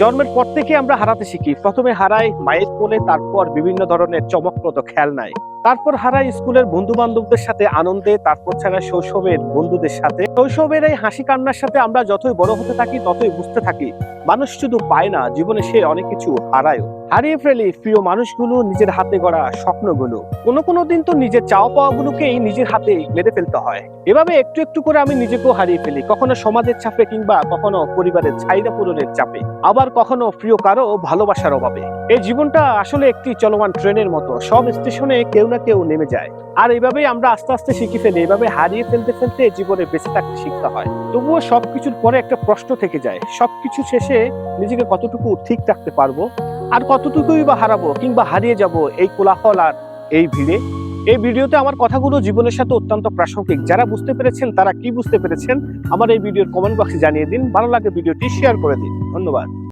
জন্মের পর থেকে আমরা হারাতে শিখি। প্রথমে হারাই মায়ের কোলে, তারপর বিভিন্ন ধরনের চমকপ্রদ খেলনায়, তারপর হারাই স্কুলের বন্ধু বান্ধবদের সাথে আনন্দে, তারপর ছাড়া শৈশবের বন্ধুদের সাথে। শৈশবের এই হাসি কান্নার সাথে আমরা যতই বড় হতে থাকি ততই বুঝতে থাকি মানুষ শুধু পায় না, জীবনে সে অনেক কিছু হারায়ও। হারিয়ে ফেলি প্রিয় মানুষগুলো, নিজের হাতে গড়া স্বপ্নগুলো। কোনো দিন তো নিজের চাওয়া পাওয়া গুলোকেই নিজের হাতে মেরে ফেলতে হয়। এভাবে একটু একটু করে আমি নিজেকেও হারিয়ে ফেলি, কখনো সমাজের চাপে, কিংবা কখনো পরিবারের চাহিদা পূরণের চাপে, আবার কখনো প্রিয় কারো ভালোবাসার অভাবে। এই জীবনটা আসলে একটি চলমান ট্রেনের মতো, সব স্টেশনে কেউ না কেউ নেমে যায়। আর এইভাবেই আমরা আস্তে আস্তে শিখে ফেলি। এভাবে হারিয়ে ফেলতে ফেলতে জীবনে বেঁচে থাকতে শিখতে হয়। তবুও সবকিছুর পরে একটা প্রশ্ন থেকে যায়, সবকিছু শেষে নিজেকে কতটুকু ঠিক রাখতে পারবো, আর কতটুকুই বা হারাবো কিংবা হারিয়ে যাব এই কোলাহল আর এই ভিড়ে। এই ভিডিওতে আমার কথাগুলো জীবনের সাথে অত্যন্ত প্রাসঙ্গিক। যারা বুঝতে পেরেছেন তারা কি বুঝতে পেরেছেন আমার এই ভিডিওর কমেন্ট বক্সে জানিয়ে দিন। ভালো লাগে ভিডিওটি শেয়ার করে দিন। ধন্যবাদ।